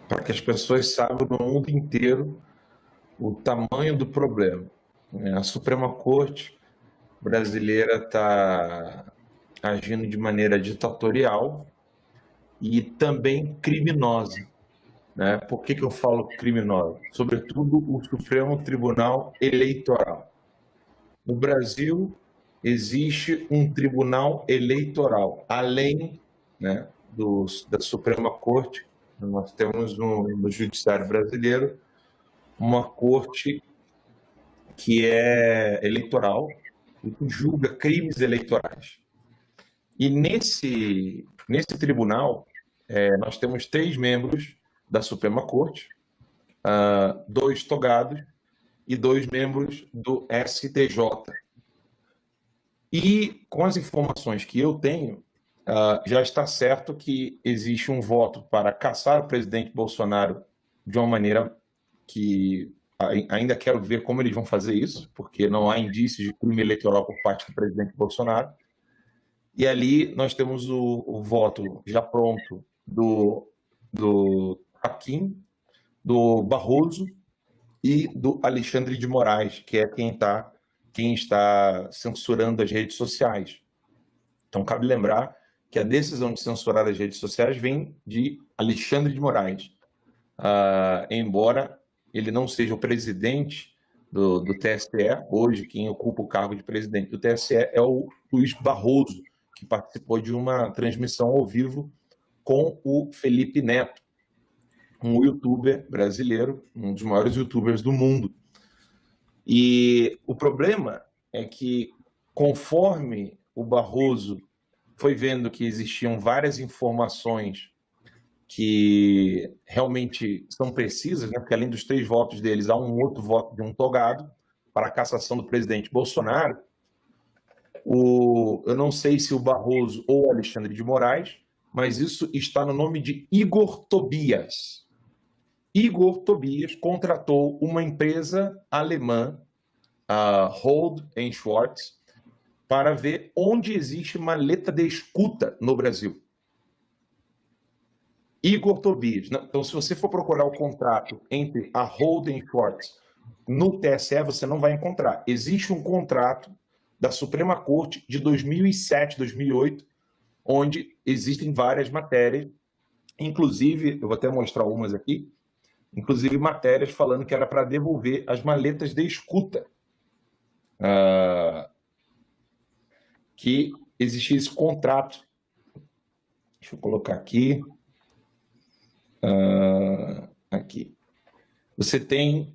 para que as pessoas saibam no mundo inteiro o tamanho do problema. A Suprema Corte brasileira está agindo de maneira ditatorial e também criminosa. Né? Por que eu falo criminosa? Sobretudo o Supremo Tribunal Eleitoral. No Brasil, existe um tribunal eleitoral, além, né, da Suprema Corte. Nós temos no Judiciário brasileiro uma corte que é eleitoral e que julga crimes eleitorais. E nesse tribunal, nós temos 3 membros da Suprema Corte, 2 togados e 2 membros do STJ. E com as informações que eu tenho, já está certo que existe um voto para caçar o presidente Bolsonaro de uma maneira que ainda quero ver como eles vão fazer isso, porque não há indícios de crime eleitoral por parte do presidente Bolsonaro. E ali nós temos o voto já pronto do Fachin, do Barroso e do Alexandre de Moraes, que é quem está censurando as redes sociais. Então, cabe lembrar que a decisão de censurar as redes sociais vem de Alexandre de Moraes. Embora ele não seja o presidente do TSE, hoje quem ocupa o cargo de presidente do TSE é o Luiz Barroso, que participou de uma transmissão ao vivo com o Felipe Neto, um youtuber brasileiro, um dos maiores youtubers do mundo. E o problema é que, conforme o Barroso foi vendo que existiam várias informações que realmente são precisas, né? Porque além dos 3 votos deles, há um outro voto de um togado para a cassação do presidente Bolsonaro. Eu não sei se o Barroso ou o Alexandre de Moraes, mas isso está no nome de Igor Tobias. Igor Tobias contratou uma empresa alemã, a Holt & Schwarz, para ver onde existe maleta de escuta no Brasil. Igor Tobias. Então, se você for procurar o contrato entre a Holt & Schwarz no TSE, você não vai encontrar. Existe um contrato da Suprema Corte de 2007, 2008, onde existem várias matérias, inclusive, eu vou até mostrar umas aqui, inclusive matérias falando que era para devolver as maletas de escuta, que existia esse contrato. Deixa eu colocar aqui. Aqui. Você tem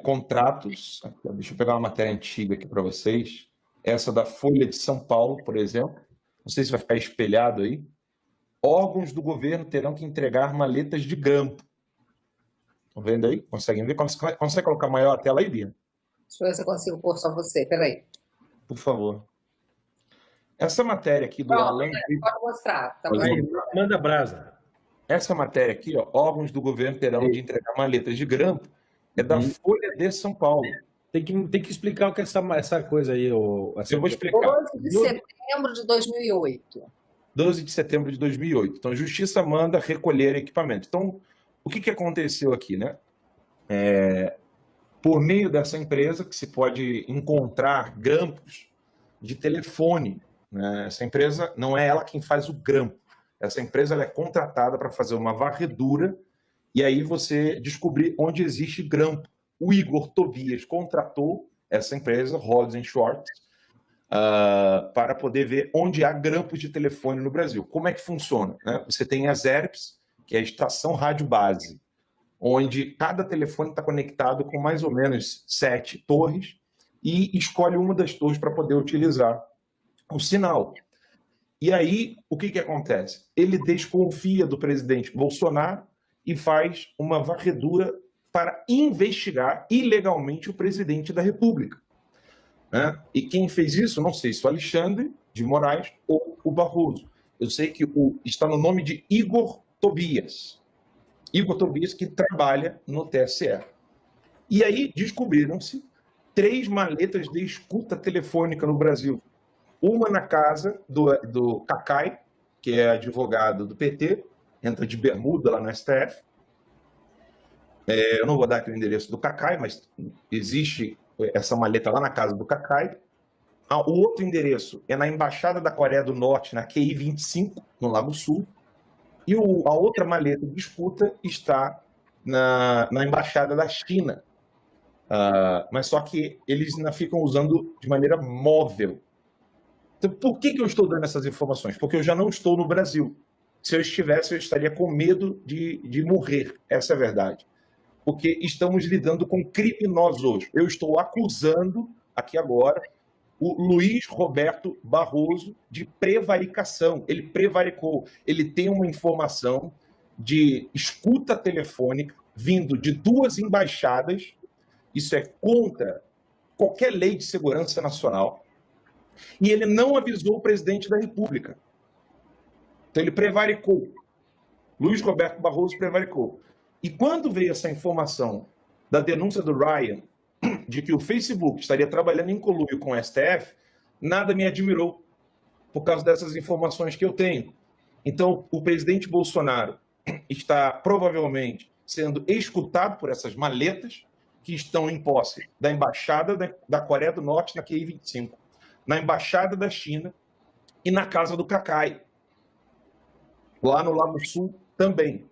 contratos, deixa eu pegar uma matéria antiga aqui para vocês, essa da Folha de São Paulo, por exemplo, não sei se vai ficar espelhado aí. Órgãos do governo terão que entregar maletas de grampo. Estão vendo aí? Conseguem ver? Consegue colocar maior a tela aí, Bia? Deixa eu ver se eu consigo pôr só você, peraí. Por favor. Essa matéria aqui do Alan... Pode mostrar. Tá manda brasa. Essa matéria aqui, ó, órgãos do governo terão de entregar maletas de grampo, é da Folha de São Paulo. Tem que explicar o que é essa coisa aí. Eu vou explicar. 12 de setembro de 2008. 12 de setembro de 2008. Então, a Justiça manda recolher equipamento. Então, o que aconteceu aqui, né? Por meio dessa empresa, que se pode encontrar grampos de telefone, né? Essa empresa não é ela quem faz o grampo. Essa empresa ela é contratada para fazer uma varredura e aí você descobrir onde existe grampo. O Igor Tobias contratou essa empresa, Holt & Schwarz, para poder ver onde há grampos de telefone no Brasil. Como é que funciona? Né? Você tem as ERPs, que é a Estação Rádio Base, onde cada telefone está conectado com mais ou menos 7 torres e escolhe uma das torres para poder utilizar o sinal. E aí, o que acontece? Ele desconfia do presidente Bolsonaro e faz uma varredura para investigar ilegalmente o presidente da República. Né? E quem fez isso, não sei se o Alexandre de Moraes ou o Barroso. Eu sei que está no nome de Igor Tobias. Igor Tobias, que trabalha no TSE. E aí descobriram-se 3 maletas de escuta telefônica no Brasil. Uma na casa do Cacai, que é advogado do PT, entra de bermuda lá no STF. Eu não vou dar aqui o endereço do Cacai, mas existe essa maleta lá na casa do Cacai. O outro endereço é na Embaixada da Coreia do Norte, na QI 25, no Lago Sul. E a outra maleta de escuta está na Embaixada da China. Mas só que eles ainda ficam usando de maneira móvel. Então, por que eu estou dando essas informações? Porque eu já não estou no Brasil. Se eu estivesse, eu estaria com medo de morrer. Essa é a verdade. Porque estamos lidando com criminosos. Eu estou acusando, aqui agora, o Luiz Roberto Barroso de prevaricação. Ele prevaricou. Ele tem uma informação de escuta telefônica vindo de 2 embaixadas. Isso é contra qualquer lei de segurança nacional. E ele não avisou o presidente da República. Então ele prevaricou. Luiz Roberto Barroso prevaricou. E quando veio essa informação da denúncia do Ryan de que o Facebook estaria trabalhando em conluio com o STF, nada me admirou por causa dessas informações que eu tenho. Então, o presidente Bolsonaro está provavelmente sendo escutado por essas maletas que estão em posse da Embaixada da Coreia do Norte, na QI 25, na Embaixada da China e na casa do Cacai, lá no Lago Sul também.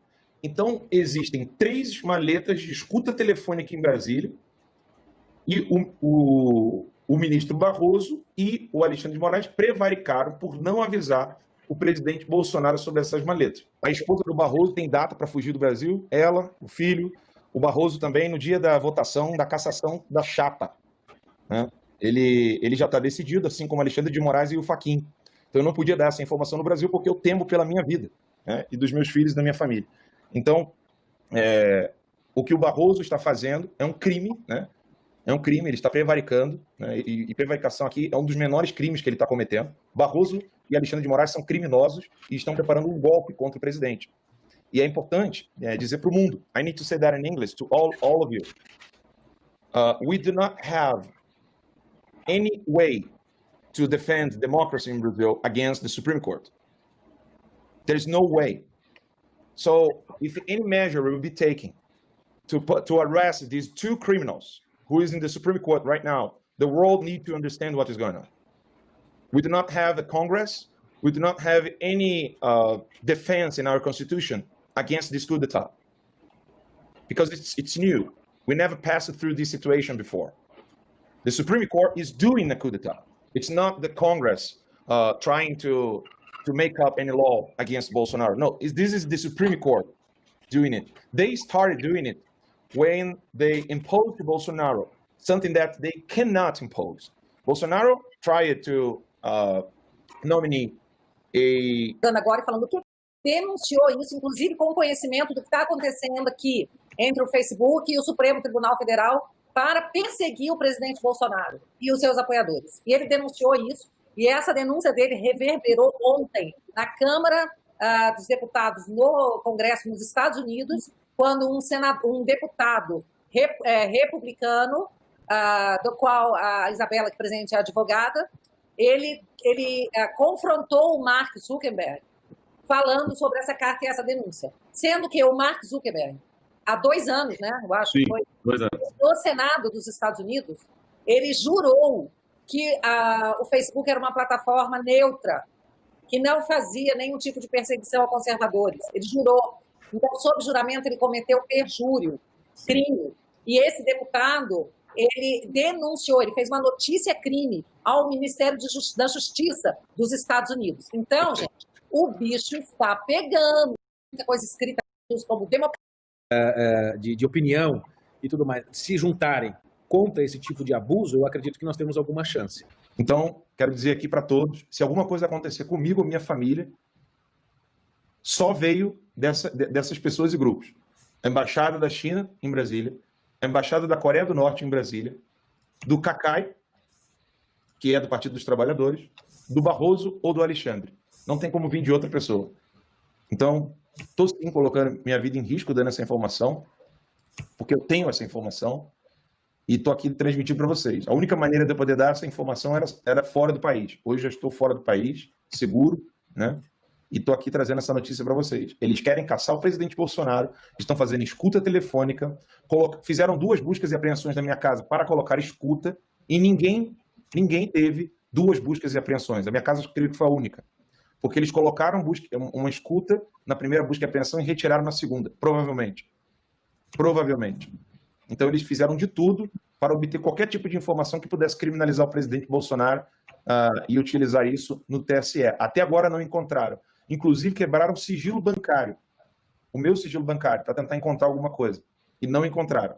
Então, existem 3 maletas de escuta telefônica em Brasília e o ministro Barroso e o Alexandre de Moraes prevaricaram por não avisar o presidente Bolsonaro sobre essas maletas. A esposa do Barroso tem data para fugir do Brasil, ela, o filho, o Barroso também, no dia da votação da cassação da chapa. Né? Ele já está decidido, assim como Alexandre de Moraes e o Fachin. Então, eu não podia dar essa informação no Brasil porque eu temo pela minha vida, né? E dos meus filhos e da minha família. Então, o que o Barroso está fazendo é um crime, né? É um crime, ele está prevaricando, né? E prevaricação aqui é um dos menores crimes que ele está cometendo. Barroso e Alexandre de Moraes são criminosos e estão preparando um golpe contra o presidente. E é importante dizer para o mundo, I need to say that in English to all of you. We do not have any way to defend democracy in Brazil against the Supreme Court. There's no way. So if any measure will be taken to arrest these 2 criminals who is in the Supreme Court right now, the world needs to understand what is going on. We do not have a Congress. We do not have any defense in our Constitution against this coup d'etat. Because it's new. We never passed through this situation before. The Supreme Court is doing a coup d'etat. It's not the Congress trying to make up any law against Bolsonaro. No, this is the Supreme Court doing it. They started doing it when they imposed to Bolsonaro something that they cannot impose. Bolsonaro tried to nominate a... Agora falando que denunciou isso, inclusive com conhecimento do que está acontecendo aqui entre o Facebook e o Supremo Tribunal Federal para perseguir o presidente Bolsonaro e os seus apoiadores. E ele denunciou isso, e essa denúncia dele reverberou ontem na Câmara dos Deputados no Congresso nos Estados Unidos, quando um deputado republicano, do qual a Isabela, que presente é advogada, ele confrontou o Mark Zuckerberg falando sobre essa carta e essa denúncia. Sendo que o Mark Zuckerberg, há 2 anos, né, eu acho que foi, 2 anos. no Senado dos Estados Unidos, ele jurou que o Facebook era uma plataforma neutra, que não fazia nenhum tipo de perseguição a conservadores. Ele jurou. Então, sob juramento, ele cometeu perjúrio, crime. E esse deputado, ele denunciou, ele fez uma notícia-crime ao Ministério da Justiça dos Estados Unidos. Então, gente, o bicho está pegando. Muita coisa escrita como democracia. De opinião e tudo mais, se juntarem contra esse tipo de abuso, eu acredito que nós temos alguma chance. Então, quero dizer aqui para todos, se alguma coisa acontecer comigo ou minha família, só veio dessas pessoas e grupos. A Embaixada da China, em Brasília, a Embaixada da Coreia do Norte, em Brasília, do Cacai, que é do Partido dos Trabalhadores, do Barroso ou do Alexandre. Não tem como vir de outra pessoa. Então, estou sim colocando minha vida em risco dando essa informação, porque eu tenho essa informação e estou aqui transmitindo para vocês. A única maneira de eu poder dar essa informação era fora do país. Hoje já estou fora do país, seguro, né? e estou aqui trazendo essa notícia para vocês. Eles querem caçar o presidente Bolsonaro, estão fazendo escuta telefônica, fizeram 2 buscas e apreensões na minha casa para colocar escuta, e ninguém teve 2 buscas e apreensões. A minha casa, eu creio que foi a única. Porque eles colocaram uma escuta na primeira busca e apreensão e retiraram na segunda, provavelmente. Provavelmente. Então, eles fizeram de tudo para obter qualquer tipo de informação que pudesse criminalizar o presidente Bolsonaro e utilizar isso no TSE. Até agora não encontraram. Inclusive, quebraram o sigilo bancário, o meu sigilo bancário, para tentar encontrar alguma coisa. E não encontraram.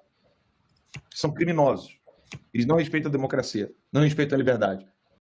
São criminosos. Eles não respeitam a democracia, não respeitam a liberdade.